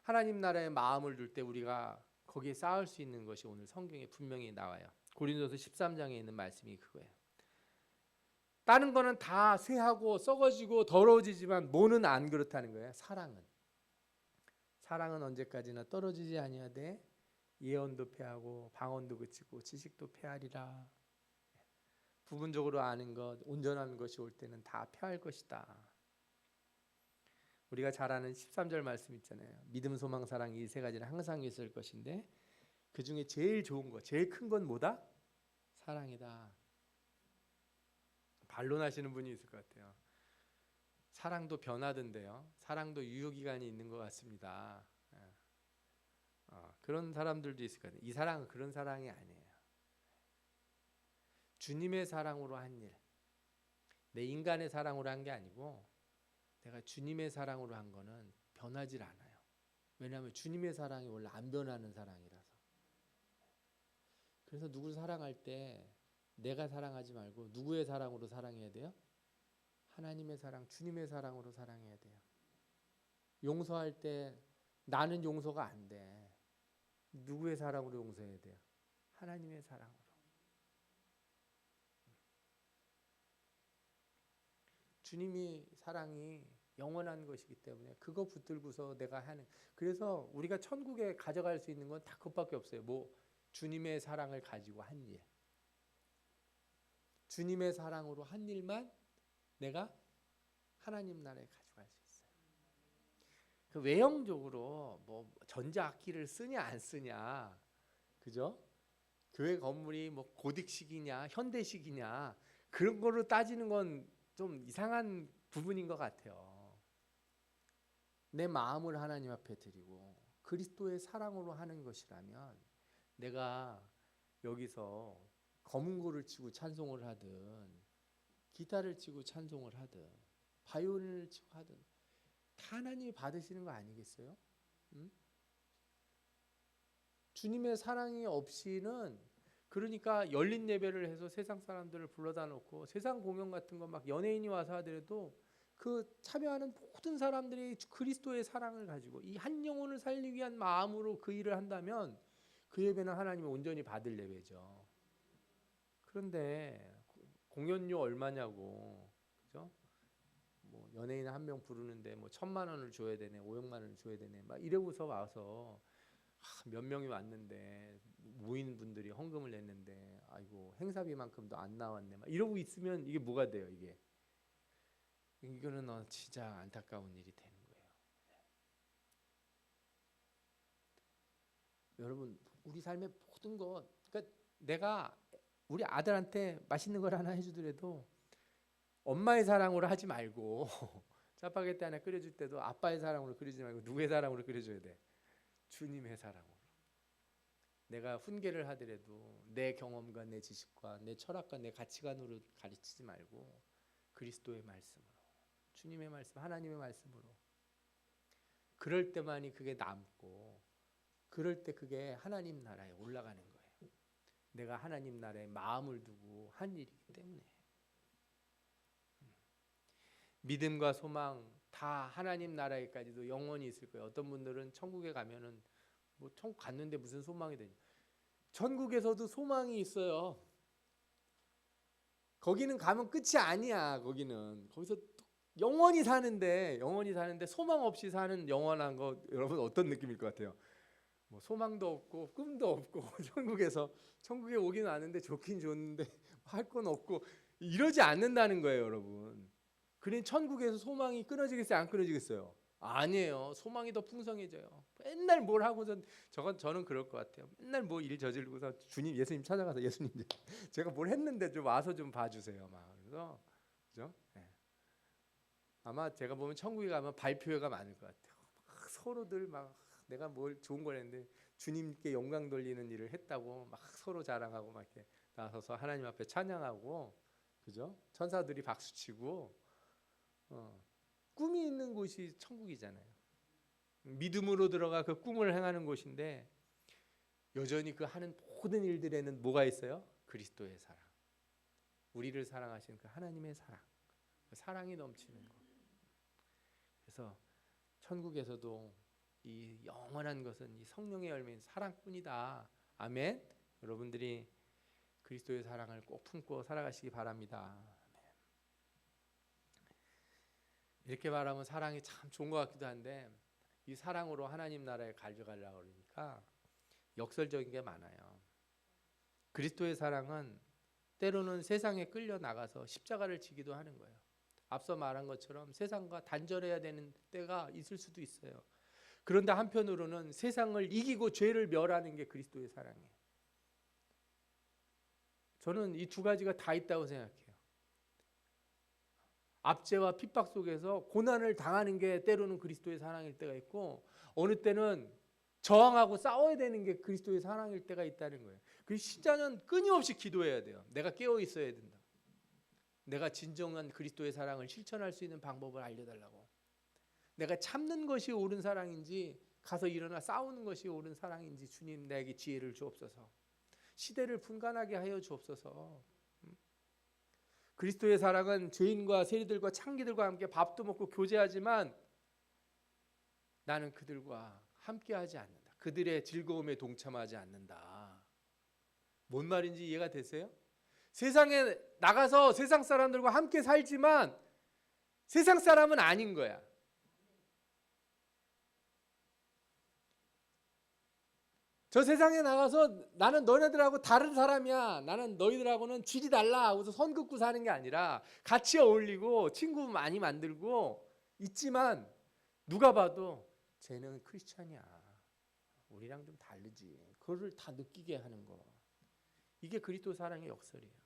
하나님 나라에 마음을 둘 때 우리가 거기에 쌓을 수 있는 것이 오늘 성경에 분명히 나와요. 고린도서 13장에 있는 말씀이 그거예요. 다른 거는 다 쇠하고 썩어지고 더러워지지만 뭐는 안 그렇다는 거예요. 사랑은 언제까지나 떨어지지 아니하되 예언도 패하고 방언도 그치고 지식도 패하리라. 부분적으로 아는 것, 온전한 것이 올 때는 다 패할 것이다. 우리가 잘 아는 13절 말씀 있잖아요. 믿음, 소망, 사랑 이 세 가지는 항상 있을 것인데 그 중에 제일 좋은 거, 제일 큰 건 뭐다? 사랑이다. 반론하시는 분이 있을 것 같아요. 사랑도 변하던데요. 사랑도 유효기간이 있는 것 같습니다. 그런 사람들도 있을 것 같아요. 이 사랑은 그런 사랑이 아니에요. 주님의 사랑으로 한 일, 내 인간의 사랑으로 한 게 아니고 내가 주님의 사랑으로 한 거는 변하질 않아요. 왜냐하면 주님의 사랑이 원래 안 변하는 사랑이라서. 그래서 누구를 사랑할 때 내가 사랑하지 말고 누구의 사랑으로 사랑해야 돼요? 하나님의 사랑, 주님의 사랑으로 사랑해야 돼요. 용서할 때 나는 용서가 안 돼. 누구의 사랑으로 용서해야 돼요? 하나님의 사랑으로. 주님이 사랑이 영원한 것이기 때문에 그거 붙들고서 내가 하는, 그래서 우리가 천국에 가져갈 수 있는 건 다 그것밖에 없어요. 뭐 주님의 사랑을 가지고 한 일, 주님의 사랑으로 한 일만 내가 하나님 나라에 가져갈 수 있어요. 그 외형적으로 뭐 전자악기를 쓰냐 안 쓰냐, 그죠? 교회 건물이 뭐 고딕식이냐 현대식이냐 그런 거로 따지는 건 좀 이상한 부분인 것 같아요. 내 마음을 하나님 앞에 드리고 그리스도의 사랑으로 하는 것이라면, 내가 여기서 검은고를 치고 찬송을 하든 기타를 치고 찬송을 하든 바이올린을 치고 하든 다 하나님이 받으시는 거 아니겠어요? 응? 주님의 사랑이 없이는, 그러니까 열린 예배를 해서 세상 사람들을 불러다 놓고 세상 공연 같은 거 막 연예인이 와서 하더라도 그 참여하는 모든 사람들이 그리스도의 사랑을 가지고 이 한 영혼을 살리기 위한 마음으로 그 일을 한다면 그 예배는 하나님이 온전히 받을 예배죠. 그런데 공연료 얼마냐고, 그죠? 뭐 연예인 한 명 부르는데 뭐 1,000,000원을 줘야 되네, 500만 원을 줘야 되네, 막 이러고서 와서 몇 명이 왔는데 모인 분들이 헌금을 냈는데 아이고 행사비만큼도 안 나왔네, 막 이러고 있으면 이게 뭐가 돼요? 이거는 진짜 안타까운 일이 되는 거예요. 여러분, 우리 삶의 모든 것, 그러니까 내가 우리 아들한테 맛있는 걸 하나 해주더라도 엄마의 사랑으로 하지 말고 짜파게티 하나 끓여줄 때도 아빠의 사랑으로 끓이지 말고 누구의 사랑으로 끓여줘야 돼? 주님의 사랑으로. 내가 훈계를 하더라도 내 경험과 내 지식과 내 철학과 내 가치관으로 가르치지 말고 그리스도의 말씀으로, 주님의 말씀, 하나님의 말씀으로. 그럴 때만이 그게 남고, 그럴 때 그게 하나님 나라에 올라가는 거예요. 내가 하나님 나라에 마음을 두고 한 일이기 때문에. 믿음과 소망 다 하나님 나라에까지도 영원히 있을 거예요. 어떤 분들은 천국에 가면은 뭐 천국 갔는데 무슨 소망이 되냐. 천국에서도 소망이 있어요. 거기는 가면 끝이 아니야. 거기서 영원히 사는데 소망 없이 사는 영원한 거, 여러분 어떤 느낌일 것 같아요? 뭐 소망도 없고 꿈도 없고 천국에 오긴 왔는데 좋긴 좋은데 할 건 없고 이러지 않는다는 거예요, 여러분. 그러니 천국에서 소망이 끊어지겠어요, 안 끊어지겠어요? 아니에요. 소망이 더 풍성해져요. 맨날 뭘 하고서, 저는 그럴 것 같아요. 맨날 뭐 일 저지르고서 예수님 찾아가서 예수님 제가 뭘 했는데 좀 와서 좀 봐주세요, 막. 그래서 그죠? 네. 아마 제가 보면 천국에 가면 발표회가 많을 것 같아요. 막 서로들 막 내가 뭘 좋은 걸 했는데 주님께 영광 돌리는 일을 했다고 막 서로 자랑하고 막 이렇게 나서서 하나님 앞에 찬양하고, 그죠? 천사들이 박수치고, 꿈이 있는 곳이 천국이잖아요. 믿음으로 들어가 그 꿈을 행하는 곳인데, 여전히 그 하는 모든 일들에는 뭐가 있어요? 그리스도의 사랑, 우리를 사랑하시는 그 하나님의 사랑, 그 사랑이 넘치는 것. 그래서 천국에서도 이 영원한 것은 이 성령의 열매인 사랑뿐이다. 아멘. 여러분들이 그리스도의 사랑을 꼭 품고 살아가시기 바랍니다. 이렇게 말하면 사랑이 참 좋은 것 같기도 한데, 이 사랑으로 하나님 나라에 가져가려고 그러니까 역설적인 게 많아요. 그리스도의 사랑은 때로는 세상에 끌려 나가서 십자가를 지기도 하는 거예요. 앞서 말한 것처럼 세상과 단절해야 되는 때가 있을 수도 있어요. 그런데 한편으로는 세상을 이기고 죄를 멸하는 게 그리스도의 사랑이에요. 저는 이 두 가지가 다 있다고 생각해요. 압제와 핍박 속에서 고난을 당하는 게 때로는 그리스도의 사랑일 때가 있고, 어느 때는 저항하고 싸워야 되는 게 그리스도의 사랑일 때가 있다는 거예요. 그 신자는 끊임없이 기도해야 돼요. 내가 깨어 있어야 된다. 내가 진정한 그리스도의 사랑을 실천할 수 있는 방법을 알려달라고. 내가 참는 것이 옳은 사랑인지 가서 일어나 싸우는 것이 옳은 사랑인지 주님 내게 지혜를 주옵소서. 시대를 분간하게 하여 주옵소서. 그리스도의 사랑은 죄인과 세리들과 창기들과 함께 밥도 먹고 교제하지만 나는 그들과 함께하지 않는다. 그들의 즐거움에 동참하지 않는다. 뭔 말인지 이해가 되세요? 세상에 나가서 세상 사람들과 함께 살지만 세상 사람은 아닌 거야. 저 세상에 나가서 나는 너네들하고 다른 사람이야. 나는 너희들하고는 질이 달라 하고서 선 긋고 사는 게 아니라 같이 어울리고 친구 많이 만들고 있지만 누가 봐도 쟤는 크리스찬이야. 우리랑 좀 다르지. 그거를 다 느끼게 하는 거. 이게 그리스도 사랑의 역설이에요.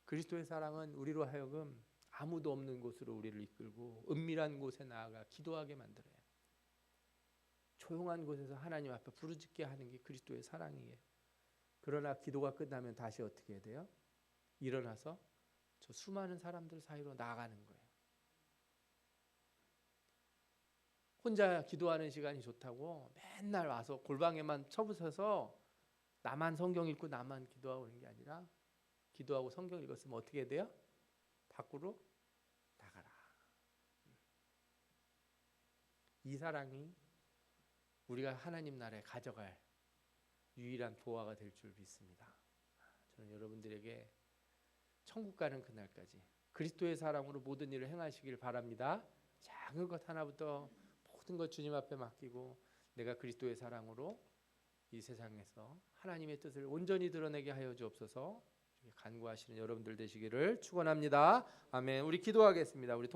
그리스도의 사랑은 우리로 하여금 아무도 없는 곳으로 우리를 이끌고 은밀한 곳에 나아가 기도하게 만들어요. 조용한 곳에서 하나님 앞에 부르짖게 하는 게 그리스도의 사랑이에요. 그러나 기도가 끝나면 다시 어떻게 해야 돼요? 일어나서 저 수많은 사람들 사이로 나아가는 거예요. 혼자 기도하는 시간이 좋다고 맨날 와서 골방에만 처부서서 나만 성경 읽고 나만 기도하고 있는 게 아니라 기도하고 성경 읽었으면 어떻게 해야 돼요? 밖으로 나가라. 이 사랑이 우리가 하나님 나라에 가져갈 유일한 보화가 될 줄 믿습니다. 저는 여러분들에게 천국 가는 그날까지 그리스도의 사랑으로 모든 일을 행하시길 바랍니다. 작은 것 하나부터 모든 것 주님 앞에 맡기고 내가 그리스도의 사랑으로 이 세상에서 하나님의 뜻을 온전히 드러내게 하여 주옵소서. 간구하시는 여러분들 되시기를 축원합니다. 아멘. 우리 기도하겠습니다. 우리